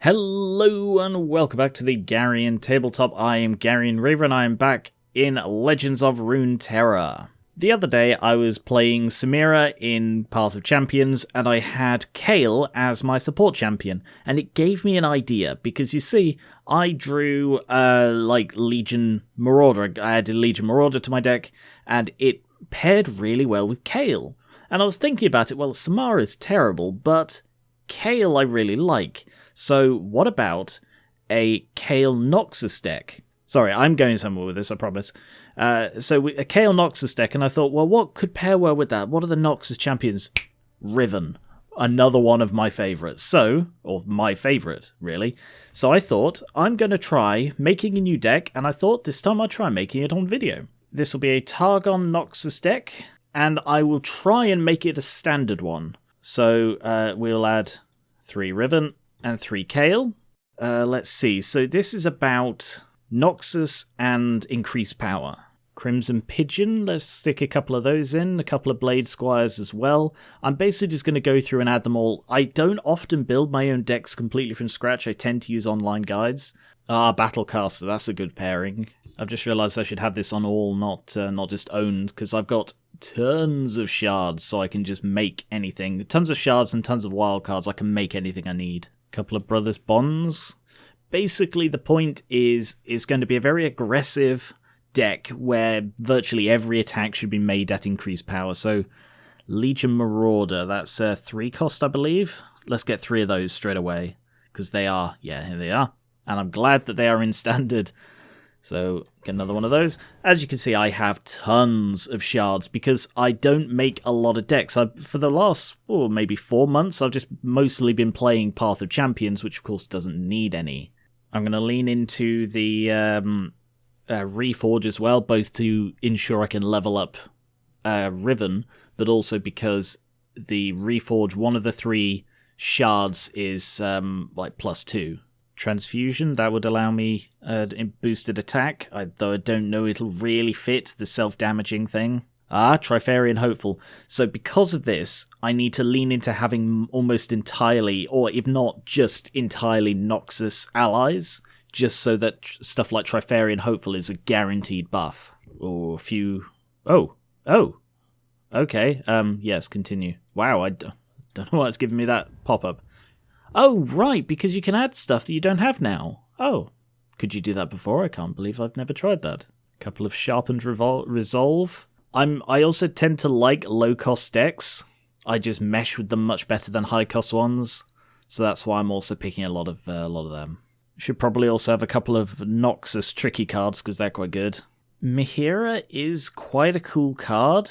Hello and welcome back to the Garian Tabletop. I am Garian Riven and I am back in Legends of Runeterra. The other day I was playing Samira in Path of Champions and I had Kayle as my support champion, and it gave me an idea because you see I drew Legion Marauder. I added Legion Marauder to my deck and it paired really well with Kayle. And I was thinking about it, well, Samara is terrible, but Kayle I really like. So what about a Kayle Noxus deck? Sorry, I'm going somewhere with this, I promise. So a Kayle Noxus deck, and I thought, well, what could pair well with that? What are the Noxus champions? Riven. Another one of my favourites. Or my favourite, really. So I thought, I'm going to try making a new deck, and I thought this time I'd try making it on video. This will be a Targon Noxus deck, and I will try and make it a standard one. So we'll add 3 Riven and 3 Kayle. Let's see. So this is about Noxus and increased power. Crimson Pigeon, let's stick a couple of those in. A couple of Blade Squires as well. I'm basically just going to go through and add them all. I don't often build my own decks completely from scratch. I tend to use online guides. Battlecaster, that's a good pairing. I've just realised I should have this on all, not just owned, because I've got tons of shards, so I can just make anything. Tons of shards and tons of wildcards. I can make anything I need. Couple of Brothers Bonds. Basically, the point is it's going to be a very aggressive deck where virtually every attack should be made at increased power. So, Legion Marauder, that's 3 cost, I believe. Let's get 3 of those straight away, because they are, yeah, here they are. And I'm glad that they are in standard. So, get another one of those. As you can see, I have tons of shards because I don't make a lot of decks. For the last, maybe 4 months, I've just mostly been playing Path of Champions, which of course doesn't need any. I'm going to lean into the Reforge as well, both to ensure I can level up Riven, but also because the Reforge, one of the 3 shards is +2. Transfusion, that would allow me boosted attack, though I don't know it'll really fit the self-damaging thing. Trifarian Hopeful. So because of this, I need to lean into having almost entirely, or if not just entirely, Noxus allies, just so that stuff like Trifarian Hopeful is a guaranteed buff. Or a few... Oh! Okay, yes, continue. Wow, I don't know why it's giving me that pop-up. Oh, right, because you can add stuff that you don't have now. Oh, could you do that before? I can't believe I've never tried that. Couple of Sharpened Resolve. I also tend to like low-cost decks. I just mesh with them much better than high-cost ones, so that's why I'm also picking a lot of them. Should probably also have a couple of Noxus tricky cards, because they're quite good. Mihira is quite a cool card.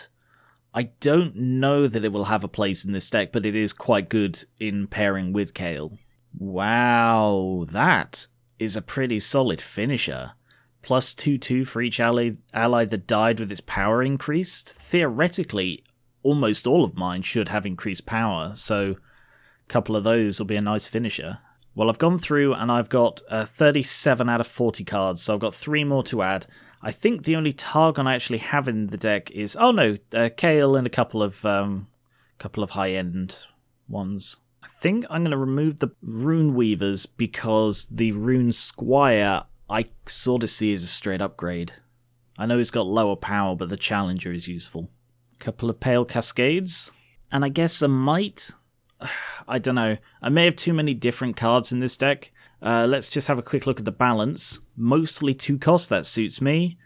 I don't know that it will have a place in this deck, but it is quite good in pairing with Kayle. Wow, that is a pretty solid finisher. +2/2 for each ally that died with its power increased. Theoretically, almost all of mine should have increased power, so a couple of those will be a nice finisher. Well, I've gone through and I've got 37 out of 40 cards, so I've got 3 more to add. I think the only Targon I actually have in the deck is... Kayle and a couple of high-end ones. I think I'm going to remove the Rune Weavers because the Rune Squire I sort of see as a straight upgrade. I know it's got lower power, but the Challenger is useful. Couple of Pale Cascades. And I guess a Might... I don't know. I may have too many different cards in this deck. Let's just have a quick look at the balance. Mostly 2 cost, that suits me.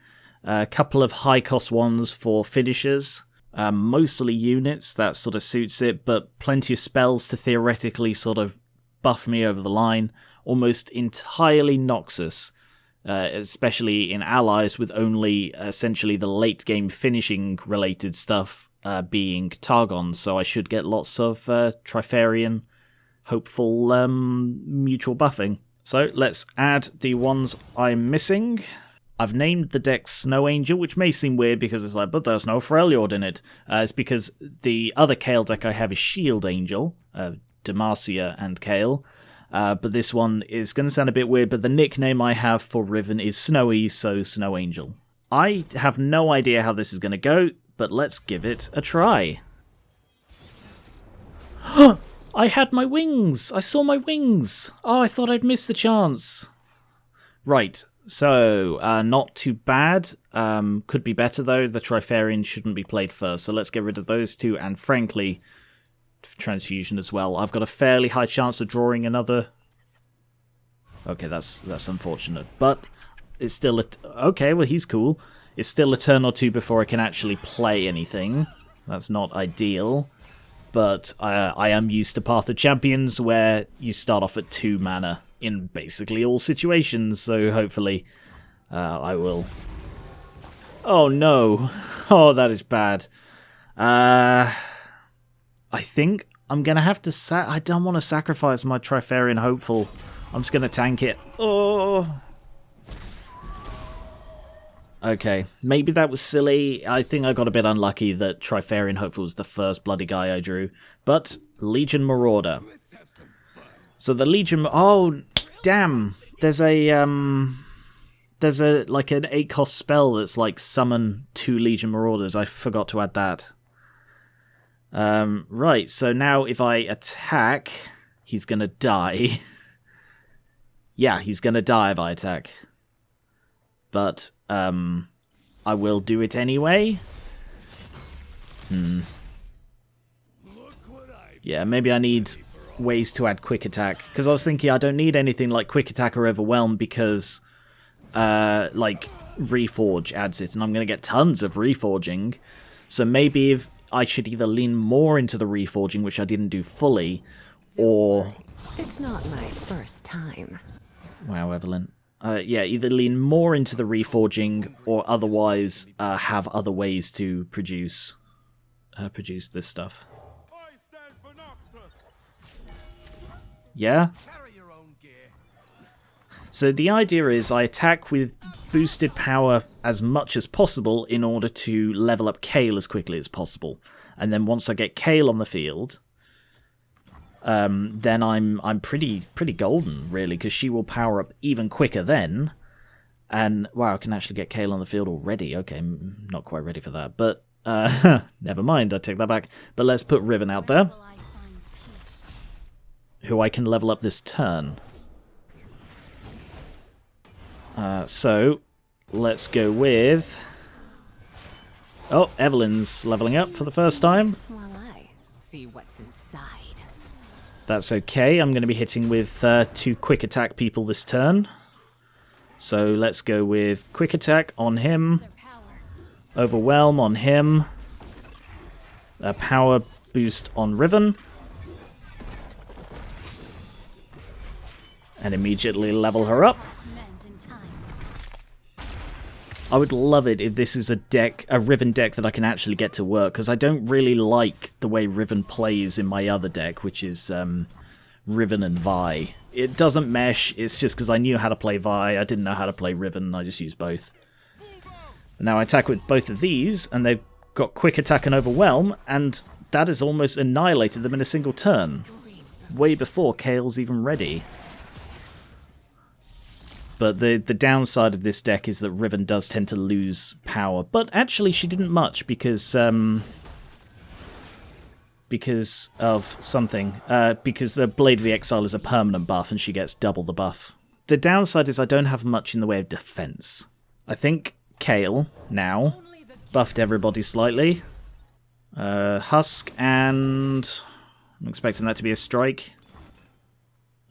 A couple of high cost ones for finishers. Mostly units, that sort of suits it, but plenty of spells to theoretically sort of buff me over the line. Almost entirely Noxus, especially in allies with only essentially the late game finishing related stuff being Targon, so I should get lots of Trifarian Hopeful mutual buffing. So let's add the ones I'm missing. I've named the deck Snow Angel, which may seem weird because it's like, but there's no Freljord in it. It's because the other Kayle deck I have is Shield Angel, Demacia and Kayle. But this one is going to sound a bit weird, but the nickname I have for Riven is Snowy, so Snow Angel. I have no idea how this is going to go, but let's give it a try. I had my wings! I saw my wings! Oh, I thought I'd missed the chance. Right, so, not too bad. Could be better, though. The Trifarian shouldn't be played first, so let's get rid of those two, and frankly, Transfusion as well. I've got a fairly high chance of drawing another... Okay, that's unfortunate, but it's still... Okay, well, he's cool. It's still a turn or two before I can actually play anything. That's not ideal. But I am used to Path of Champions, where you start off at 2 mana in basically all situations, so hopefully I will... Oh no! Oh, that is bad. I think I'm going to have to... I don't want to sacrifice my Trifarian Hopeful. I'm just going to tank it. Oh! Okay, maybe that was silly. I think I got a bit unlucky that Trifarian Hopeful was the first bloody guy I drew. But, Legion Marauder. So the Legion... Oh, damn! There's a, like, an 8-cost spell that's, like, summon 2 Legion Marauders. I forgot to add that. Right, so now if I attack, he's gonna die. Yeah, he's gonna die if I attack. But, I will do it anyway. Yeah, maybe I need ways to add quick attack. Because I was thinking I don't need anything like quick attack or overwhelm because, like, Reforge adds it. And I'm going to get tons of Reforging. So maybe if I should either lean more into the Reforging, which I didn't do fully, or... It's not my first time. Wow, Evelyn. Yeah, either lean more into the Reforging, or otherwise have other ways to produce this stuff. Yeah? So the idea is I attack with boosted power as much as possible in order to level up Kayle as quickly as possible. And then once I get Kayle on the field, then I'm pretty golden, really, because she will power up even quicker then. And, wow, I can actually get Kayle on the field already. Okay, I'm not quite ready for that, but never mind, I take that back. But let's put Riven out there, who I can level up this turn. So, let's go with... Oh, Evelyn's leveling up for the first time. While I see what's inside. That's okay, I'm going to be hitting with 2 quick attack people this turn. So let's go with quick attack on him, overwhelm on him, a power boost on Riven, and immediately level her up. I would love it if this is a Riven deck that I can actually get to work, because I don't really like the way Riven plays in my other deck, which is Riven and Vi. It doesn't mesh, it's just because I knew how to play Vi, I didn't know how to play Riven, I just used both. Now I attack with both of these, and they've got quick attack and overwhelm, and that has almost annihilated them in a single turn. Way before Kayle's even ready. But the downside of this deck is that Riven does tend to lose power. But actually she didn't much because of something. Because the Blade of the Exile is a permanent buff and she gets double the buff. The downside is I don't have much in the way of defense. I think Kayle, now, buffed everybody slightly. Husk and... I'm expecting that to be a strike.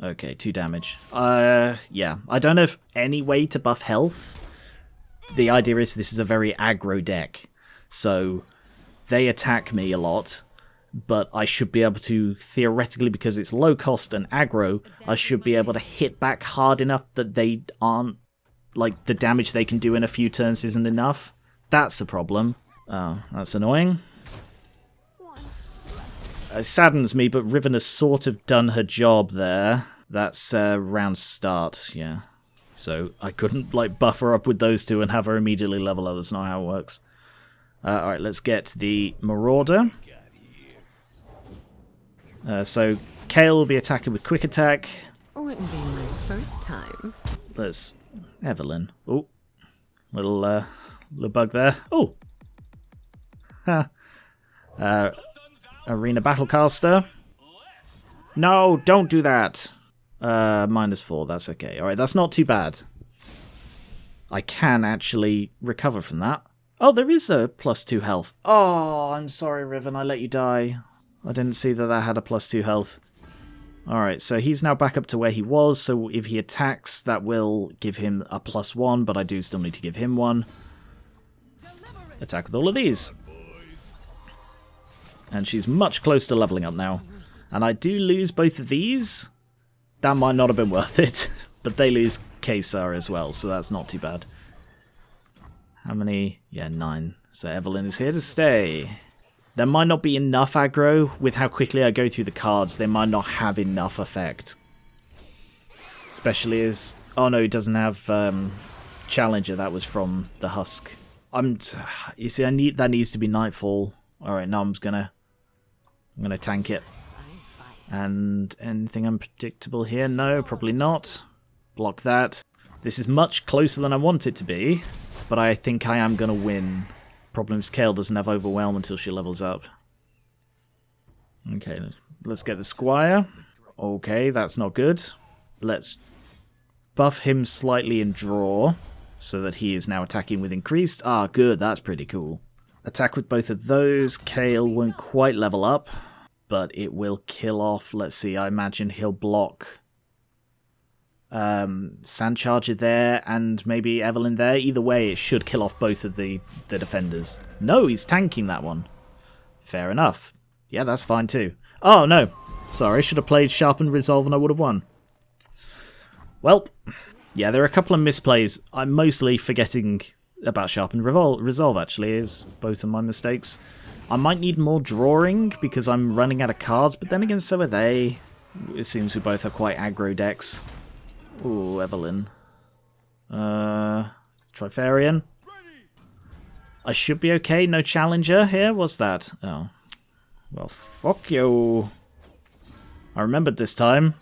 Okay, 2 damage. Yeah. I don't have any way to buff health. The idea is this is a very aggro deck. So, they attack me a lot, but I should be able to, theoretically, because it's low cost and aggro, I should be able to hit back hard enough that they aren't, like, the damage they can do in a few turns isn't enough. That's the problem. Oh, that's annoying. It saddens me, but Riven has sort of done her job there. That's round start, yeah. So I couldn't like buff her up with those 2 and have her immediately level up. That's not how it works. Alright, let's get the Marauder. So Kayle will be attacking with quick attack. Wouldn't be my first time. There's Evelyn. Oh, little bug there. Oh! Ha. Arena Battlecaster. No, don't do that. -4, that's okay. Alright, that's not too bad. I can actually recover from that. Oh, there is a +2 health. Oh, I'm sorry, Riven, I let you die. I didn't see that that had a +2 health. Alright, so he's now back up to where he was, so if he attacks, that will give him a +1, but I do still need to give him one. Attack with all of these. And she's much closer to leveling up now. And I do lose both of these. That might not have been worth it, but they lose Kayle as well, so that's not too bad. How many? Yeah, 9. So Evelyn is here to stay. There might not be enough aggro. With how quickly I go through the cards, they might not have enough effect. Especially as... Oh no, he doesn't have Challenger. That was from the Husk. You see, that needs to be Nightfall. Alright, now I'm gonna tank it. And anything unpredictable here? No, probably not. Block that. This is much closer than I want it to be, but I think I am going to win. Problem is Kayle doesn't have Overwhelm until she levels up. Okay, let's get the Squire. Okay, that's not good. Let's buff him slightly and draw, so that he is now attacking with increased. Ah, good, that's pretty cool. Attack with both of those. Kayle won't quite level up, but it will kill off. Let's see, I imagine he'll block Sandcharger there and maybe Evelyn there. Either way, it should kill off both of the defenders. No, he's tanking that one. Fair enough. Yeah, that's fine too. Oh, no. Sorry, should have played Sharpened Resolve and I would have won. Well, yeah, there are a couple of misplays. I'm mostly forgetting about Sharpened Resolve, actually, is both of my mistakes. I might need more drawing because I'm running out of cards, but then again, so are they. It seems we both have quite aggro decks. Ooh, Evelyn. Trifarian. I should be okay. No Challenger here. What's that? Oh. Well, fuck you. I remembered this time.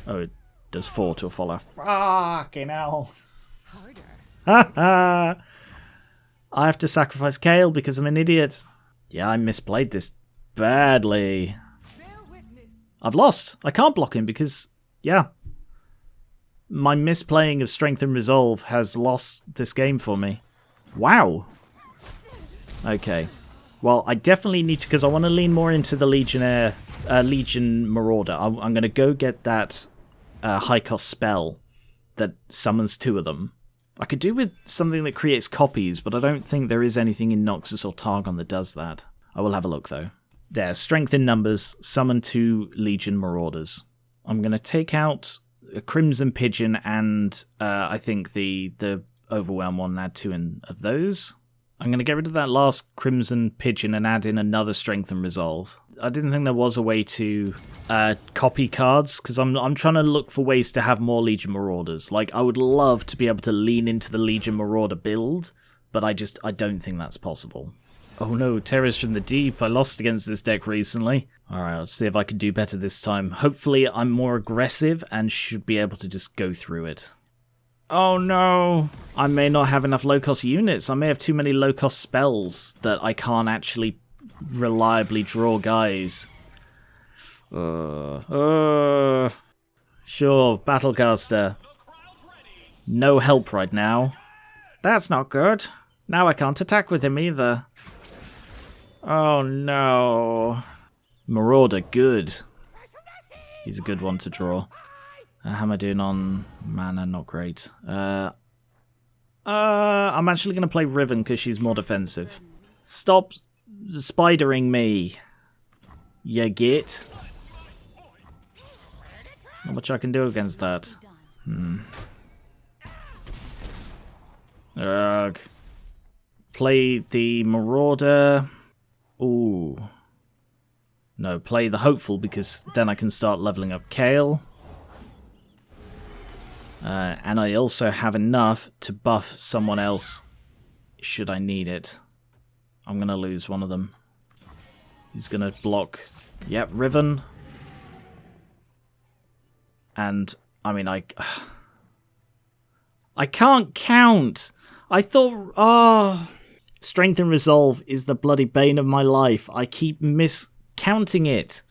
Oh, it does 4 to a follow. Fucking hell. Harder. I have to sacrifice Kayle because I'm an idiot. Yeah, I misplayed this badly. I've lost. I can't block him because, yeah. My misplaying of Strength and Resolve has lost this game for me. Wow. Okay. Well, I definitely need to, because I want to lean more into the Legion Marauder. I'm going to go get that high-cost spell that summons 2 of them. I could do with something that creates copies, but I don't think there is anything in Noxus or Targon that does that. I will have a look, though. There, Strength in Numbers, summon 2 Legion Marauders. I'm going to take out a Crimson Pigeon and I think the Overwhelm one and add 2 of those. I'm going to get rid of that last Crimson Pigeon and add in another Strength and Resolve. I didn't think there was a way to copy cards, because I'm trying to look for ways to have more Legion Marauders. Like, I would love to be able to lean into the Legion Marauder build, but I don't think that's possible. Oh no, Terrors from the Deep. I lost against this deck recently. Alright, let's see if I can do better this time. Hopefully I'm more aggressive and should be able to just go through it. Oh no! I may not have enough low-cost units. I may have too many low-cost spells that I can't actually reliably draw guys. Sure, Battlecaster. No help right now. That's not good. Now I can't attack with him either. Oh no. Marauder, good. He's a good one to draw. How am I doing on mana? Not great. I'm actually going to play Riven because she's more defensive. Stop spidering me. You get? Not much I can do against that. Ugh. Play the Marauder. Ooh. No, play the Hopeful because then I can start leveling up Kayle. And I also have enough to buff someone else should I need it. I'm going to lose one of them. He's going to block. Yep, Riven. And, I mean, I can't count. I thought, Strength and Resolve is the bloody bane of my life. I keep miscounting it.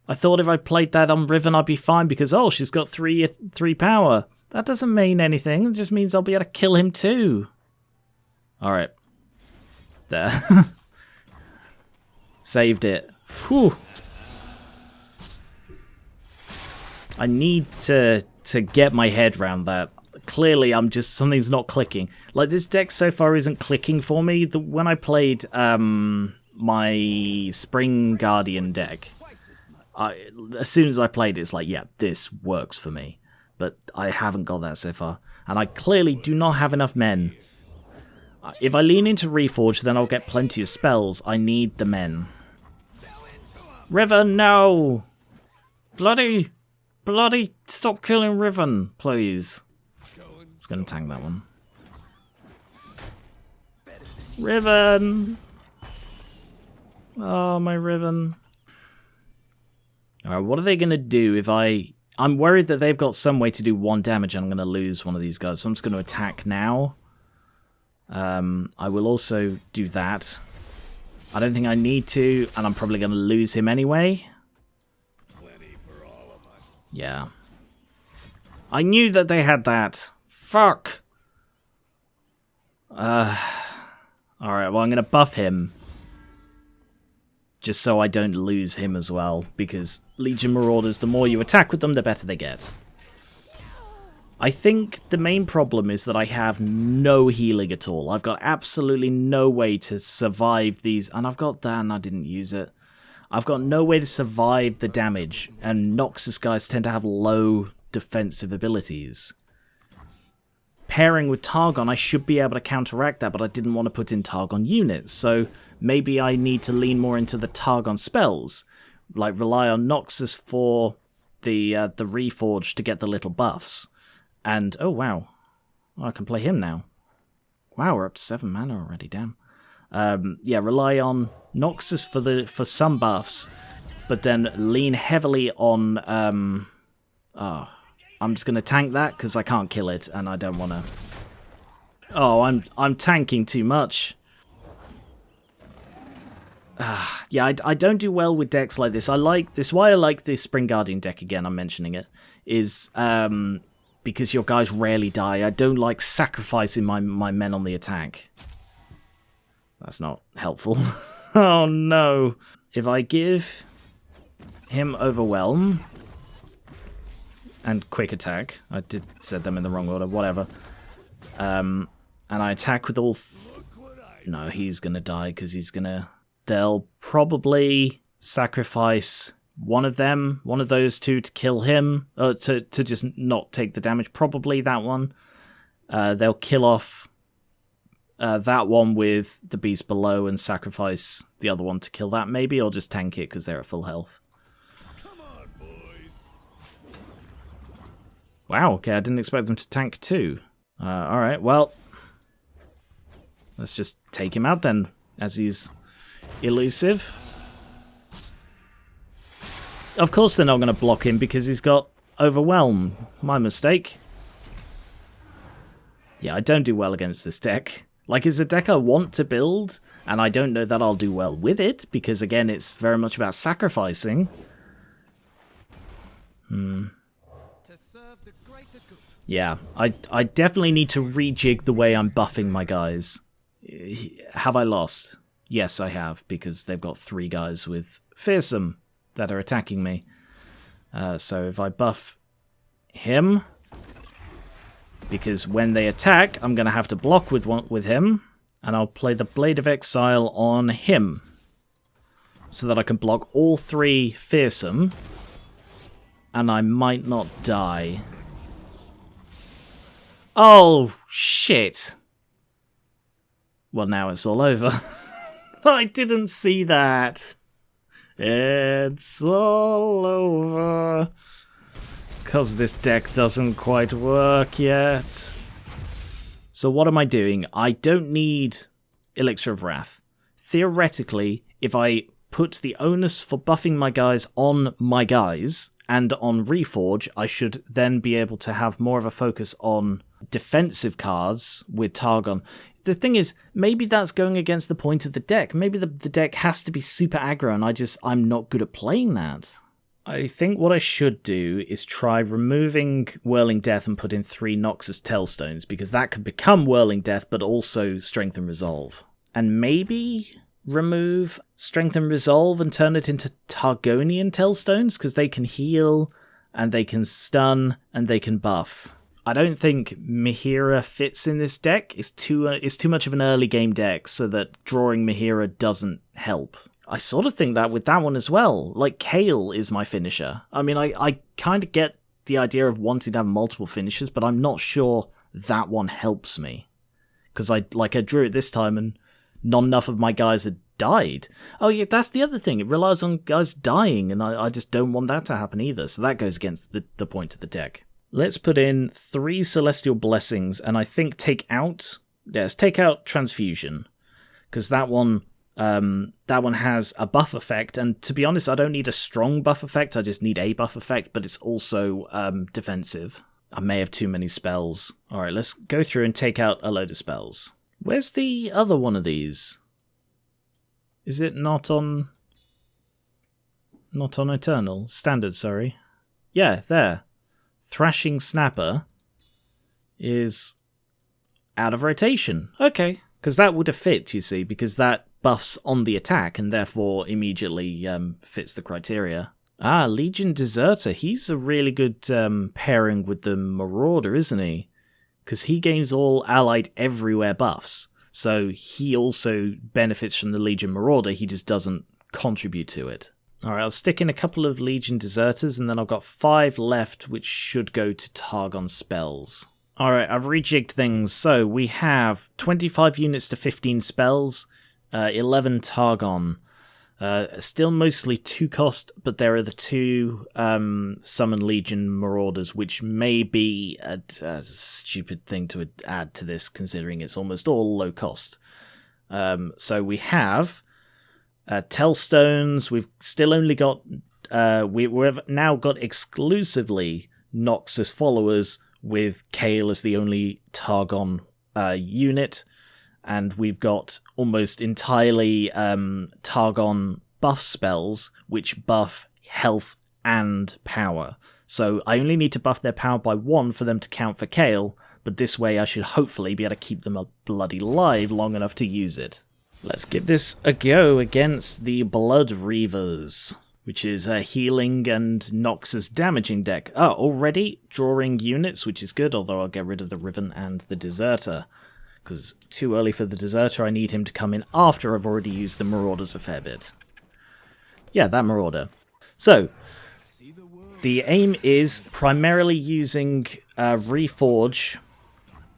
I thought if I played that on Riven I'd be fine because, oh, she's got 3 power. That doesn't mean anything. It just means I'll be able to kill him too. Alright. There. Saved it. Whew. I need to get my head around that. Clearly, something's not clicking. Like, this deck so far isn't clicking for me. When I played my Spring Guardian deck, as soon as I played it, it's like, yeah, this works for me. But I haven't got that so far. And I clearly do not have enough men. If I lean into Reforge, then I'll get plenty of spells. I need the men. Riven, no! Bloody, stop killing Riven, please. I was going to tank that one. Riven! Oh, my Riven. Alright, what are they going to do if I'm worried that they've got some way to do 1 damage and I'm going to lose one of these guys, so I'm just going to attack now. I will also do that. I don't think I need to, and I'm probably going to lose him anyway. Yeah. I knew that they had that. Fuck! Alright, well I'm going to buff him. Just so I don't lose him as well, because Legion Marauders, the more you attack with them, the better they get. I think the main problem is that I have no healing at all. I've got absolutely no way to survive these, and I've got that and I didn't use it. I've got no way to survive the damage, and Noxus guys tend to have low defensive abilities. Pairing with Targon, I should be able to counteract that, but I didn't want to put in Targon units, so maybe I need to lean more into the Targon spells, like rely on Noxus for the Reforge to get the little buffs. And, oh wow, I can play him now. Wow, we're up to 7 mana already, damn. Yeah, rely on Noxus for some buffs, but then lean heavily on... I'm just going to tank that because I can't kill it, and I don't want to... Oh, I'm tanking too much. Yeah, I don't do well with decks like this. Why I like this Spring Guardian deck, again, I'm mentioning it, is... because your guys rarely die. I don't like sacrificing my men on the attack. That's not helpful. Oh no. If I give him Overwhelm and Quick Attack, I said them in the wrong order, whatever. And I attack with all... No, he's gonna die because he's gonna... They'll probably sacrifice... one of those two to kill him, to just not take the damage, probably that one. They'll kill off that one with the beast below and sacrifice the other one to kill that, maybe, or just tank it because they're at full health. Come on, boys. Wow, okay, I didn't expect them to tank too. Alright, well, let's just take him out then, as he's elusive. Of course they're not going to block him because he's got Overwhelm. My mistake. Yeah, I don't do well against this deck. Like, it's a deck I want to build, and I don't know that I'll do well with it, because again, it's very much about sacrificing. Yeah, I definitely need to rejig the way I'm buffing my guys. Have I lost? Yes, I have, because they've got 3 guys with Fearsome that are attacking me. So if I buff him, because when they attack, I'm going to have to block with him, and I'll play the Blade of Exile on him, so that I can block all 3 Fearsome, and I might not die. Oh, shit. Well, now it's all over. I didn't see that. It's all over. Because this deck doesn't quite work yet. So what am I doing? I don't need Elixir of Wrath. Theoretically, if I put the onus for buffing my guys on my guys and on Reforge, I should then be able to have more of a focus on defensive cards with Targon. The thing is, maybe that's going against the point of the deck. Maybe the deck has to be super aggro, and I'm not good at playing that. I think what I should do is try removing Whirling Death and put in 3 Noxus Tailstones, because that could become Whirling Death, but also Strength and Resolve. And maybe remove Strength and Resolve and turn it into Targonian Tailstones, because they can heal, and they can stun, and they can buff. I don't think Mihira fits in this deck. It's too much of an early game deck, so that drawing Mihira doesn't help. I sort of think that with that one as well. Like, Kayle is my finisher. I mean, I kind of get the idea of wanting to have multiple finishers, but I'm not sure that one helps me. Because I drew it this time and not enough of my guys had died. Oh yeah, that's the other thing. It relies on guys dying, and I just don't want that to happen either. So that goes against the point of the deck. Let's put in 3 Celestial Blessings, and I think take out Transfusion. Because that one has a buff effect, and to be honest, I don't need a strong buff effect, I just need a buff effect, but it's also defensive. I may have too many spells. Alright, let's go through and take out a load of spells. Where's the other one of these? Is it not on Eternal? Standard, sorry. Yeah, there. Thrashing Snapper is out of rotation. Okay, because that would have fit, you see, because that buffs on the attack and therefore immediately fits the criteria. Ah, Legion Deserter. He's a really good pairing with the Marauder, isn't he? Because he gains all allied everywhere buffs. So he also benefits from the Legion Marauder, he just doesn't contribute to it. Alright, I'll stick in a couple of Legion Deserters, and then I've got 5 left, which should go to Targon spells. Alright, I've rejigged things. So we have 25 units to 15 spells, 11 Targon. Still mostly 2 cost, but there are the 2 Summon Legion Marauders, which may be a stupid thing to add to this, considering it's almost all low cost. So we have Tailstones. We've still only got we've now got exclusively Noxus followers, with Kayle as the only Targon unit, and we've got almost entirely Targon buff spells, which buff health and power. So I only need to buff their power by 1 for them to count for Kayle, but this way I should hopefully be able to keep them bloody alive long enough to use it. Let's give this a go against the Blood Reavers, which is a healing and Noxus damaging deck. Oh, already drawing units, which is good, although I'll get rid of the Riven and the Deserter. Because too early for the Deserter, I need him to come in after I've already used the Marauders a fair bit. Yeah, that Marauder. So, the aim is primarily using Reforge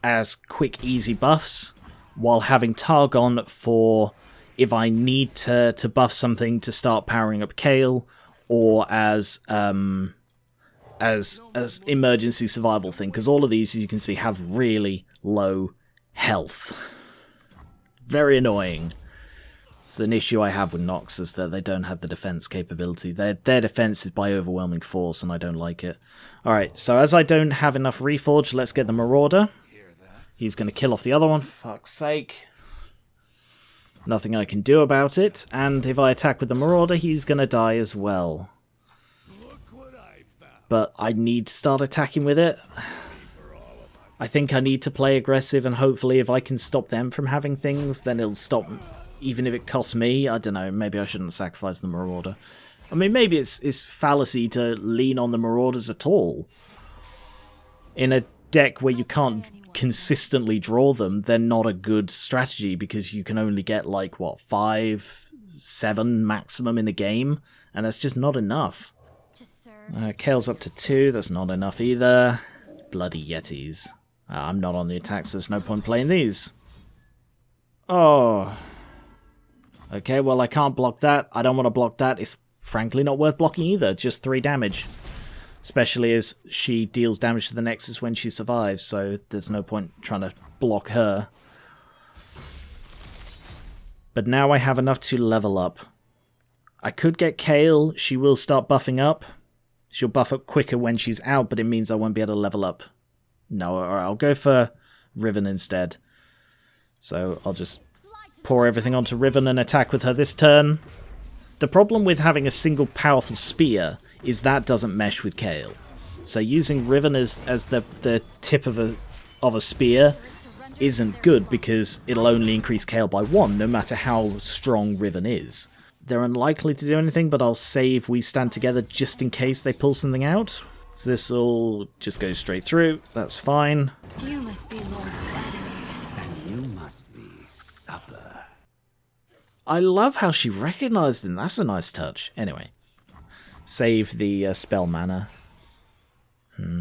as quick, easy buffs, while having Targon for if I need to buff something to start powering up Kayle, or as emergency survival thing, because all of these, as you can see, have really low health. Very annoying. It's an issue I have with Noxus, that they don't have the defense capability. Their defense is by overwhelming force, and I don't like it. Alright, so as I don't have enough Reforge, let's get the Marauder. He's going to kill off the other one, for fuck's sake. Nothing I can do about it, and if I attack with the Marauder, he's going to die as well. But I need to start attacking with it. I think I need to play aggressive, and hopefully if I can stop them from having things, then it'll stop, even if it costs me. I don't know, maybe I shouldn't sacrifice the Marauder. I mean, maybe it's fallacy to lean on the Marauders at all. In a deck where you can't consistently draw them, they're not a good strategy, because you can only get like, what, 5, 7 maximum in a game, and that's just not enough. Kayle's up to 2, that's not enough either. Bloody Yetis. I'm not on the attack, so there's no point playing these. Oh. Okay, well I can't block that. I don't want to block that. It's frankly not worth blocking either, just 3 damage. Especially as she deals damage to the Nexus when she survives, so there's no point trying to block her. But now I have enough to level up. I could get Kayle, she will start buffing up. She'll buff up quicker when she's out, but it means I won't be able to level up. No, alright, I'll go for Riven instead. So I'll just pour everything onto Riven and attack with her this turn. The problem with having a single powerful spear is that doesn't mesh with Kayle. So using Riven as the tip of a spear isn't good because it'll only increase Kayle by 1 no matter how strong Riven is. They're unlikely to do anything, but I'll save We Stand Together just in case they pull something out. So this will just go straight through, that's fine. You must be Lord Vladimir. And you must be supper. I love how she recognized him, that's a nice touch. Anyway, save the spell mana.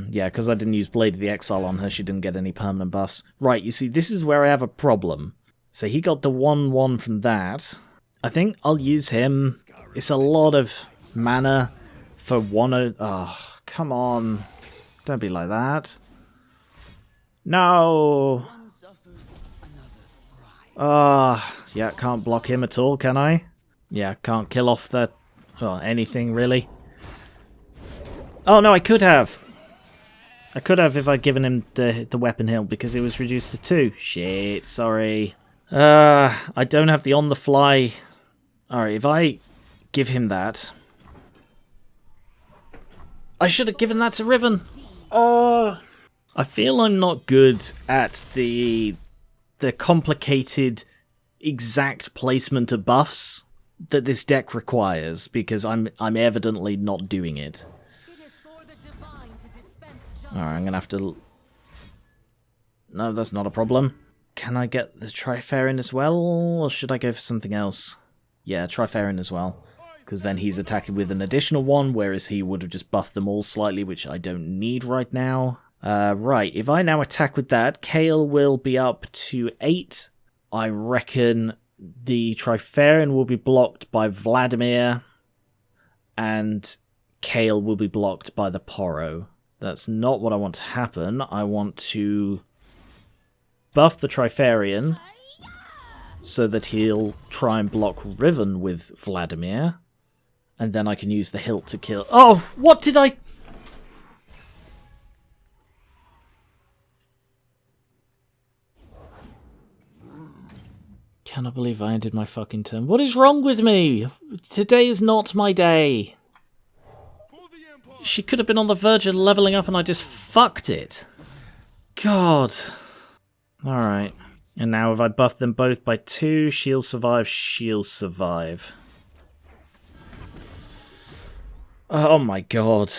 Yeah, because I didn't use Blade of the Exile on her, she didn't get any permanent buffs. Right, you see, this is where I have a problem. So he got the 1/1 from that. I think I'll use him. It's a lot of mana for one. Oh, come on. Don't be like that. No. Yeah, can't block him at all, can I? Yeah, can't kill off the... well, anything, really. Oh, no, I could have. I could have if I'd given him the weapon heal, because it was reduced to 2. Shit, sorry. I don't have the on-the-fly... Alright, if I give him that... I should have given that to Riven! Oh! I feel I'm not good at the complicated, exact placement of buffs that this deck requires, because I'm evidently not doing it. Alright, I'm gonna have to... No, that's not a problem. Can I get the Trifarian as well, or should I go for something else? Yeah, Trifarian as well, because then he's attacking with an additional 1, whereas he would have just buffed them all slightly, which I don't need right now. Right, if I now attack with that, Kayle will be up to 8. I reckon the Trifarian will be blocked by Vladimir, and Kayle will be blocked by the Poro. That's not what I want to happen. I want to buff the Trifarian so that he'll try and block Riven with Vladimir, and then I can use the hilt to kill... Oh, what did I... Cannot believe I ended my fucking turn. What is wrong with me? Today is not my day. She could have been on the verge of leveling up and I just fucked it. God. Alright. And now if I buff them both by 2, she'll survive, she'll survive. Oh my god.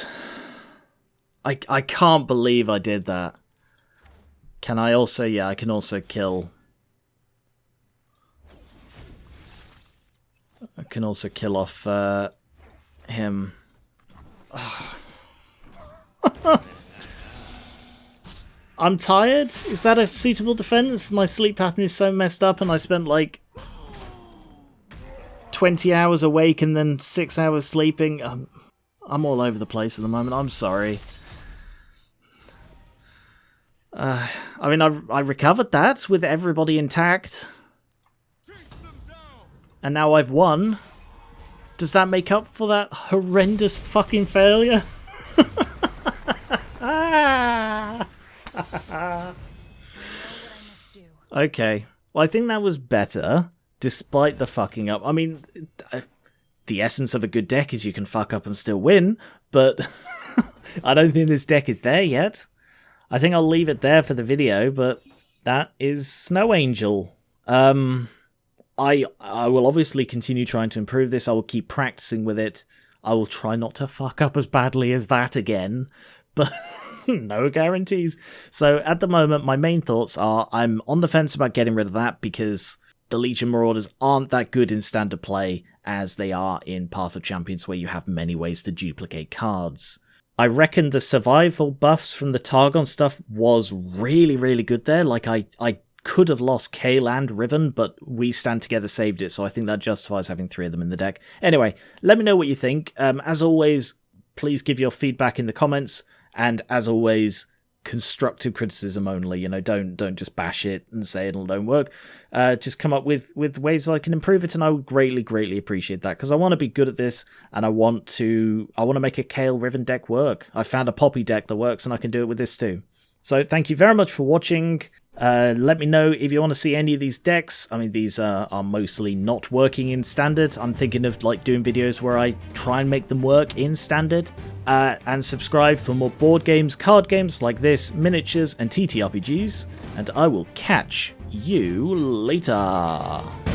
I can't believe I did that. Can I also... yeah, I can also kill... I can also kill off him. I'm tired? Is that a suitable defense? My sleep pattern is so messed up and I spent like 20 hours awake and then 6 hours sleeping. I'm all over the place at the moment. I'm sorry. I mean, I recovered that with everybody intact. And now I've won. Does that make up for that horrendous fucking failure? Okay. Well, I think that was better, despite the fucking up. I mean, the essence of a good deck is you can fuck up and still win, but I don't think this deck is there yet. I think I'll leave it there for the video, but that is Snow Angel. I will obviously continue trying to improve this. I will keep practicing with it. I will try not to fuck up as badly as that again, but no guarantees. So at the moment, my main thoughts are I'm on the fence about getting rid of that because the Legion Marauders aren't that good in standard play as they are in Path of Champions, where you have many ways to duplicate cards. I reckon the survival buffs from the Targon stuff was really, really good there. Like, I could have lost Kayle and Riven, but We Stand Together saved it, so I think that justifies having 3 of them in the deck. Anyway, let me know what you think. As always, please give your feedback in the comments, and as always, constructive criticism only. You know, don't just bash it and say it'll don't work. Just come up with ways I can improve it, and I would greatly appreciate that, because I want to be good at this, and I want to make a Kayle Riven deck work. I found a Poppy deck that works, and I can do it with this too. So thank you very much for watching. Let me know if you want to see any of these decks. I mean, these are mostly not working in standard. I'm thinking of like doing videos where I try and make them work in standard. And subscribe for more board games, card games like this, miniatures and TTRPGs. And I will catch you later.